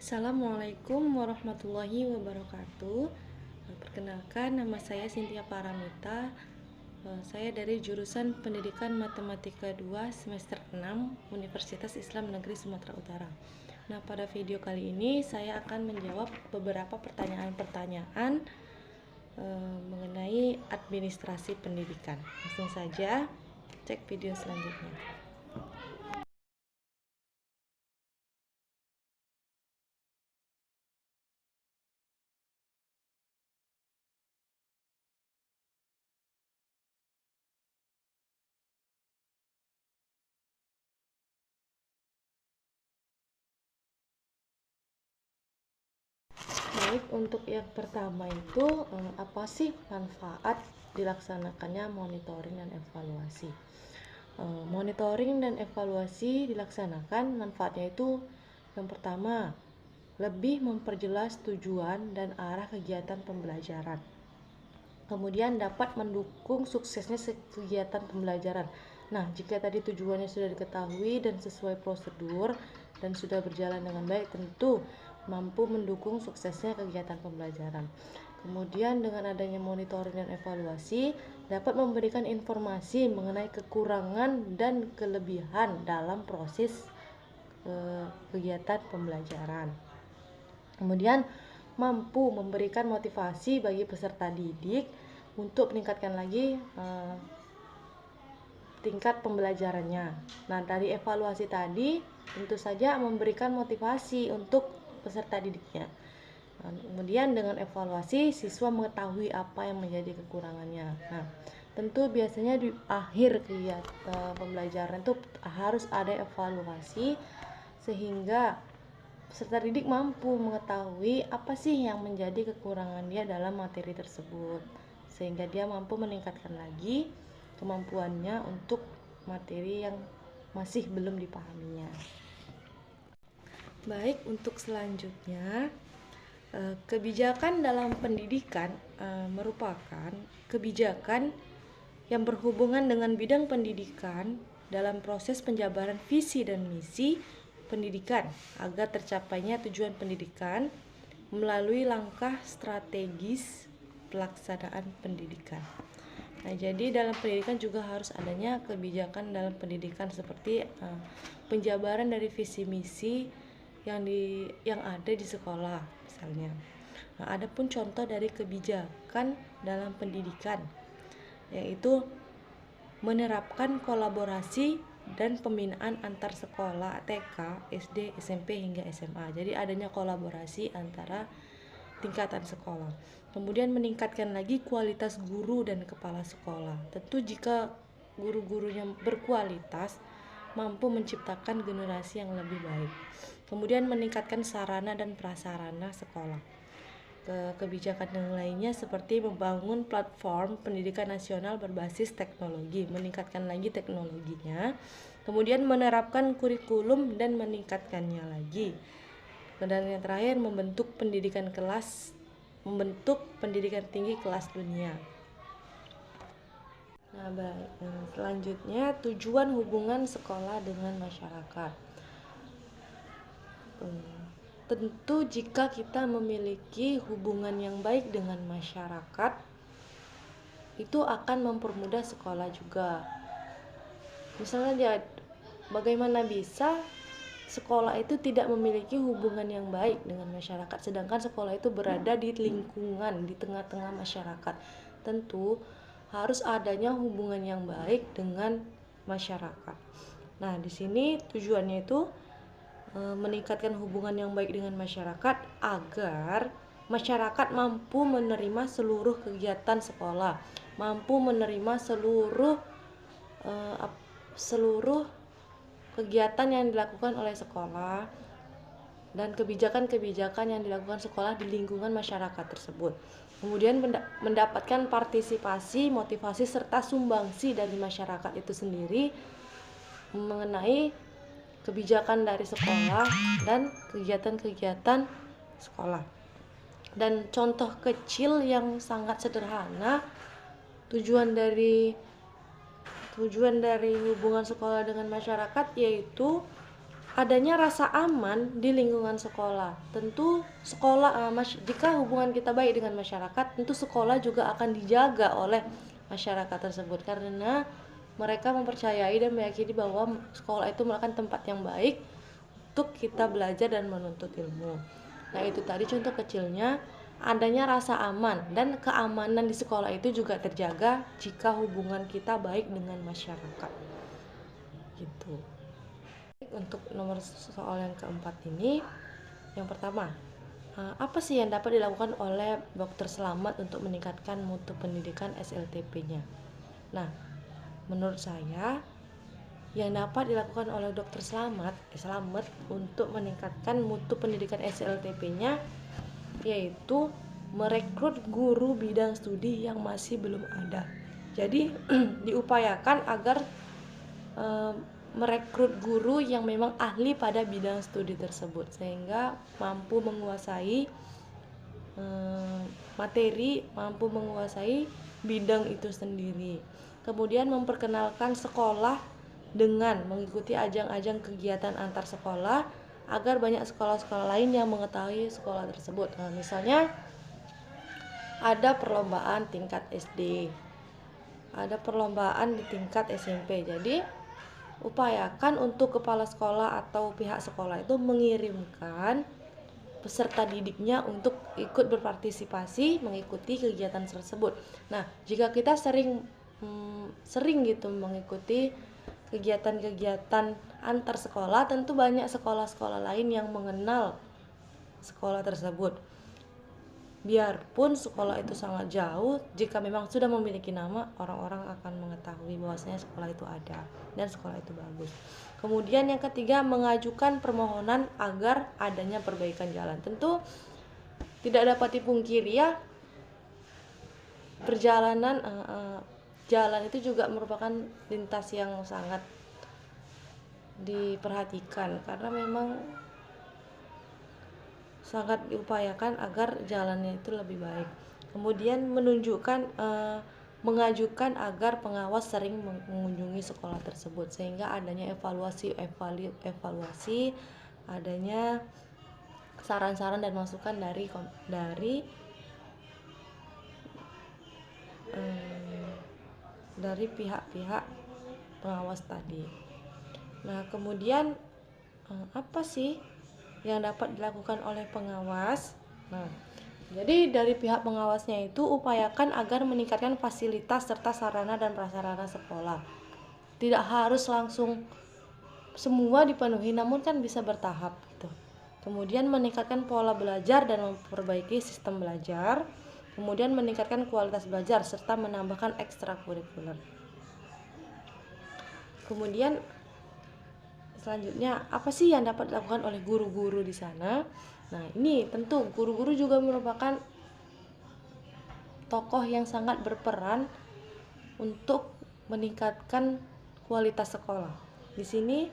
Assalamualaikum warahmatullahi wabarakatuh. Perkenalkan, nama saya Cynthia Paramita. Saya dari jurusan Pendidikan Matematika 2 semester 6 Universitas Islam Negeri Sumatera Utara. Nah, pada video kali ini saya akan menjawab beberapa pertanyaan-pertanyaan mengenai administrasi pendidikan. Langsung saja cek video selanjutnya. Baik, untuk yang pertama itu apa sih manfaat dilaksanakannya monitoring dan evaluasi? Monitoring dan evaluasi dilaksanakan, manfaatnya itu yang pertama, lebih memperjelas tujuan dan arah kegiatan pembelajaran. Kemudian dapat mendukung suksesnya kegiatan pembelajaran. Nah, jika tadi tujuannya sudah diketahui dan sesuai prosedur dan sudah berjalan dengan baik, tentu mampu mendukung suksesnya kegiatan pembelajaran. Kemudian dengan adanya monitoring dan evaluasi dapat memberikan informasi mengenai kekurangan dan kelebihan dalam proses kegiatan pembelajaran. Kemudian mampu memberikan motivasi bagi peserta didik untuk meningkatkan lagi tingkat pembelajarannya. Nah, dari evaluasi tadi tentu saja memberikan motivasi untuk peserta didiknya. Nah, kemudian dengan evaluasi siswa mengetahui apa yang menjadi kekurangannya. Nah, tentu biasanya di akhir kegiatan pembelajaran itu harus ada evaluasi sehingga peserta didik mampu mengetahui apa sih yang menjadi kekurangan dia dalam materi tersebut, sehingga dia mampu meningkatkan lagi kemampuannya untuk materi yang masih belum dipahaminya. Baik, untuk selanjutnya, kebijakan dalam pendidikan merupakan kebijakan yang berhubungan dengan bidang pendidikan dalam proses penjabaran visi dan misi pendidikan agar tercapainya tujuan pendidikan melalui langkah strategis pelaksanaan pendidikan. Nah, jadi dalam pendidikan juga harus adanya kebijakan dalam pendidikan seperti penjabaran dari visi misi yang ada di sekolah misalnya. Nah, ada pun contoh dari kebijakan dalam pendidikan yaitu menerapkan kolaborasi dan pembinaan antar sekolah TK, SD, SMP hingga SMA. Jadi adanya kolaborasi antara tingkatan sekolah. Kemudian meningkatkan lagi kualitas guru dan kepala sekolah. Tentu jika guru-gurunya berkualitas, mampu menciptakan generasi yang lebih baik. Kemudian meningkatkan sarana dan prasarana sekolah. Kebijakan yang lainnya seperti membangun platform pendidikan nasional berbasis teknologi, meningkatkan lagi teknologinya, kemudian menerapkan kurikulum dan meningkatkannya lagi. Dan yang terakhir membentuk pendidikan tinggi kelas dunia. Nah, baik. Selanjutnya tujuan hubungan sekolah dengan masyarakat. Tentu jika kita memiliki hubungan yang baik dengan masyarakat, itu akan mempermudah sekolah juga. Misalnya bagaimana bisa sekolah itu tidak memiliki hubungan yang baik dengan masyarakat, sedangkan sekolah itu berada di lingkungan, di tengah-tengah masyarakat. Tentu harus adanya hubungan yang baik dengan masyarakat. Nah, di sini tujuannya itu meningkatkan hubungan yang baik dengan masyarakat agar masyarakat mampu menerima seluruh kegiatan sekolah, mampu menerima seluruh kegiatan yang dilakukan oleh sekolah dan kebijakan-kebijakan yang dilakukan sekolah di lingkungan masyarakat tersebut. Kemudian mendapatkan partisipasi, motivasi serta sumbangsi dari masyarakat itu sendiri mengenai kebijakan dari sekolah dan kegiatan-kegiatan sekolah. Dan contoh kecil yang sangat sederhana tujuan dari hubungan sekolah dengan masyarakat yaitu adanya rasa aman di lingkungan sekolah. Tentu sekolah, jika hubungan kita baik dengan masyarakat, tentu sekolah juga akan dijaga oleh masyarakat tersebut, karena mereka mempercayai dan meyakini bahwa sekolah itu merupakan tempat yang baik untuk kita belajar dan menuntut ilmu. Nah, itu tadi contoh kecilnya, adanya rasa aman, dan keamanan di sekolah itu juga terjaga jika hubungan kita baik dengan masyarakat. Gitu. Untuk nomor soal yang keempat ini, yang pertama, apa sih yang dapat dilakukan oleh dokter selamat untuk meningkatkan mutu pendidikan SLTP-nya? Nah, menurut saya yang dapat dilakukan oleh dokter selamat untuk meningkatkan mutu pendidikan SLTP-nya yaitu merekrut guru bidang studi yang masih belum ada. Jadi diupayakan agar merekrut guru yang memang ahli pada bidang studi tersebut, sehingga mampu menguasai materi, mampu menguasai bidang itu sendiri. Kemudian memperkenalkan sekolah dengan mengikuti ajang-ajang kegiatan antar sekolah agar banyak sekolah-sekolah lain yang mengetahui sekolah tersebut. Nah, misalnya ada perlombaan tingkat SD, ada perlombaan di tingkat SMP. Jadi upayakan untuk kepala sekolah atau pihak sekolah itu mengirimkan peserta didiknya untuk ikut berpartisipasi mengikuti kegiatan tersebut. Nah, jika kita sering gitu mengikuti kegiatan-kegiatan antar sekolah, tentu banyak sekolah-sekolah lain yang mengenal sekolah tersebut. Biarpun sekolah itu sangat jauh, jika memang sudah memiliki nama, orang-orang akan mengetahui bahwasanya sekolah itu ada dan sekolah itu bagus. Kemudian yang ketiga, mengajukan permohonan agar adanya perbaikan jalan. Tentu tidak dapat dipungkiri ya, perjalanan jalan itu juga merupakan lintas yang sangat diperhatikan, karena memang sangat diupayakan agar jalannya itu lebih baik. Kemudian mengajukan agar pengawas sering mengunjungi sekolah tersebut, sehingga adanya evaluasi, adanya saran-saran dan masukan dari pihak-pihak pengawas tadi. Nah, kemudian apa sih yang dapat dilakukan oleh pengawas? Nah, jadi dari pihak pengawasnya itu upayakan agar meningkatkan fasilitas serta sarana dan prasarana sekolah. Tidak harus langsung semua dipenuhi, namun kan bisa bertahap gitu. Kemudian meningkatkan pola belajar dan memperbaiki sistem belajar. Kemudian meningkatkan kualitas belajar serta menambahkan ekstrakurikuler. Kemudian selanjutnya, apa sih yang dapat dilakukan oleh guru-guru di sana? Nah, ini tentu guru-guru juga merupakan tokoh yang sangat berperan untuk meningkatkan kualitas sekolah. Di sini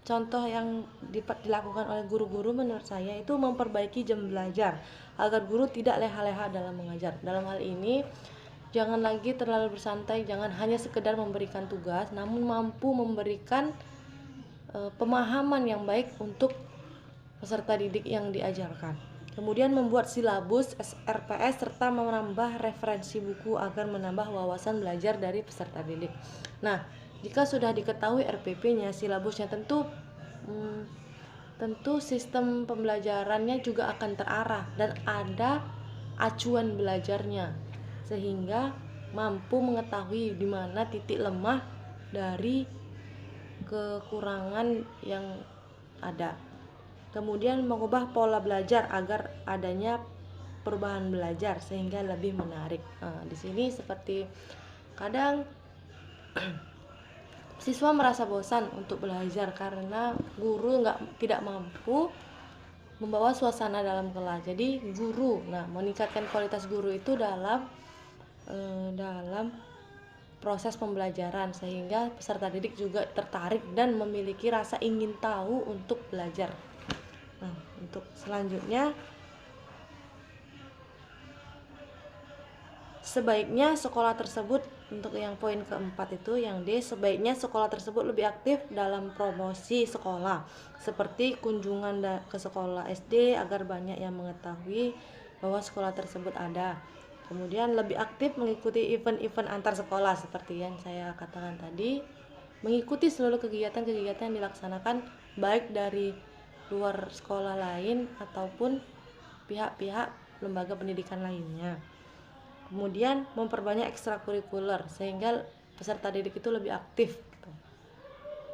contoh yang dilakukan oleh guru-guru menurut saya itu memperbaiki jam belajar agar guru tidak leha-leha dalam mengajar. Dalam hal ini, jangan lagi terlalu bersantai, jangan hanya sekedar memberikan tugas, namun mampu memberikan pemahaman yang baik untuk peserta didik yang diajarkan. Kemudian membuat silabus, RPS, serta menambah referensi buku agar menambah wawasan belajar dari peserta didik. Nah, jika sudah diketahui RPP-nya, silabusnya, tentu sistem pembelajarannya juga akan terarah dan ada acuan belajarnya, sehingga mampu mengetahui di mana titik lemah dari kekurangan yang ada. Kemudian mengubah pola belajar agar adanya perubahan belajar sehingga lebih menarik. Di sini seperti kadang siswa merasa bosan untuk belajar karena guru tidak mampu membawa suasana dalam kelas. Jadi meningkatkan kualitas guru itu dalam proses pembelajaran, sehingga peserta didik juga tertarik dan memiliki rasa ingin tahu untuk belajar. Nah, untuk selanjutnya sebaiknya sekolah tersebut, untuk yang poin keempat itu yang D, sebaiknya sekolah tersebut lebih aktif dalam promosi sekolah seperti kunjungan ke sekolah SD agar banyak yang mengetahui bahwa sekolah tersebut ada. Kemudian lebih aktif mengikuti event-event antar sekolah seperti yang saya katakan tadi, mengikuti seluruh kegiatan-kegiatan yang dilaksanakan baik dari luar sekolah lain ataupun pihak-pihak lembaga pendidikan lainnya. Kemudian memperbanyak ekstrakurikuler sehingga peserta didik itu lebih aktif gitu.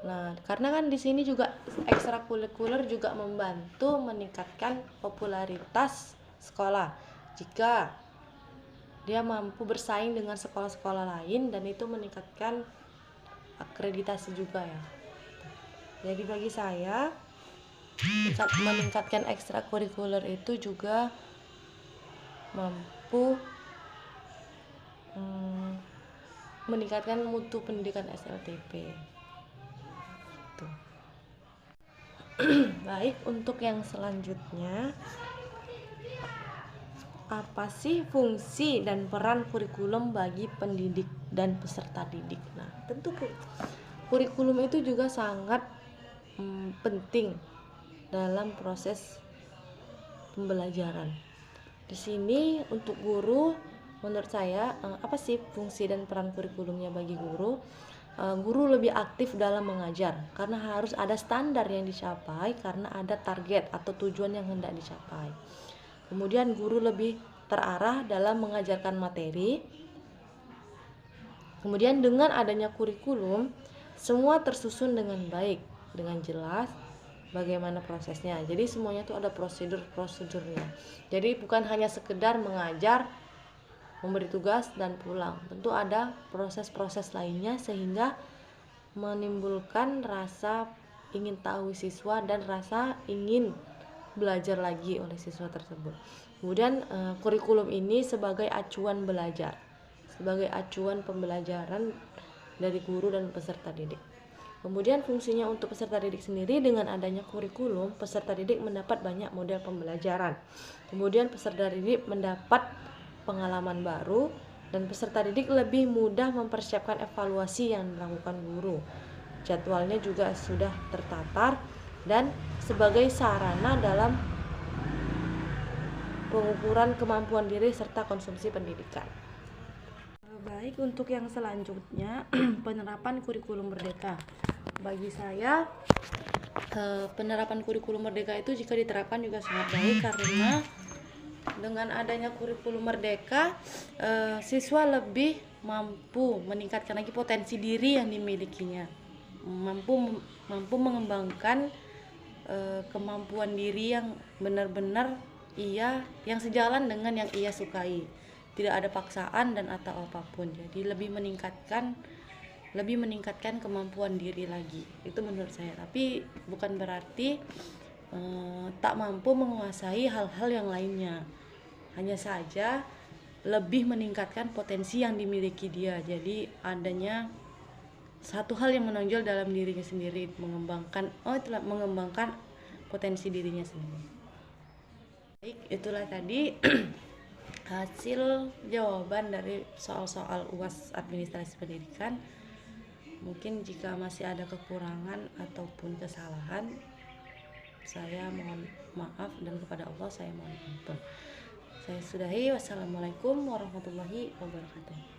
Nah, karena kan di sini juga ekstrakurikuler juga membantu meningkatkan popularitas sekolah. Jika dia mampu bersaing dengan sekolah-sekolah lain dan itu meningkatkan akreditasi juga ya. Jadi bagi saya meningkatkan ekstrakurikuler itu juga mampu meningkatkan mutu pendidikan SLTP. Tuh. Baik, untuk yang selanjutnya, apa sih fungsi dan peran kurikulum bagi pendidik dan peserta didik? Nah, tentu kurikulum itu juga sangat penting dalam proses pembelajaran. Di sini untuk guru, menurut saya apa sih fungsi dan peran kurikulumnya bagi guru? Guru lebih aktif dalam mengajar karena harus ada standar yang dicapai karena ada target atau tujuan yang hendak dicapai. Kemudian guru lebih terarah dalam mengajarkan materi. Kemudian dengan adanya kurikulum, semua tersusun dengan baik, dengan jelas bagaimana prosesnya. Jadi semuanya itu ada prosedurnya. Jadi bukan hanya sekedar mengajar, memberi tugas dan pulang. Tentu ada proses-proses lainnya sehingga menimbulkan rasa ingin tahu siswa dan rasa ingin belajar lagi oleh siswa tersebut. Kemudian kurikulum ini sebagai acuan belajar, sebagai acuan pembelajaran dari guru dan peserta didik. Kemudian fungsinya untuk peserta didik sendiri, dengan adanya kurikulum, peserta didik mendapat banyak model pembelajaran. Kemudian peserta didik mendapat pengalaman baru dan peserta didik lebih mudah mempersiapkan evaluasi yang dilakukan guru. Jadwalnya juga sudah tertatar dan sebagai sarana dalam pengukuran kemampuan diri serta konsumsi pendidikan. Baik, untuk yang selanjutnya penerapan kurikulum merdeka. Bagi saya penerapan kurikulum merdeka itu jika diterapkan juga sangat baik karena dengan adanya kurikulum merdeka siswa lebih mampu meningkatkan lagi potensi diri yang dimilikinya, mampu mengembangkan kemampuan diri yang benar-benar yang sejalan dengan yang ia sukai, tidak ada paksaan dan atau apapun. Jadi lebih meningkatkan kemampuan diri lagi, itu menurut saya. Tapi bukan berarti tak mampu menguasai hal-hal yang lainnya, hanya saja lebih meningkatkan potensi yang dimiliki dia. Jadi adanya satu hal yang menonjol dalam dirinya sendiri, mengembangkan potensi dirinya sendiri. Baik, itulah tadi hasil jawaban dari soal-soal UAS administrasi pendidikan. Mungkin jika masih ada kekurangan ataupun kesalahan, saya mohon maaf, dan kepada Allah saya mohon ampun. Saya sudahi. Wassalamualaikum warahmatullahi wabarakatuh.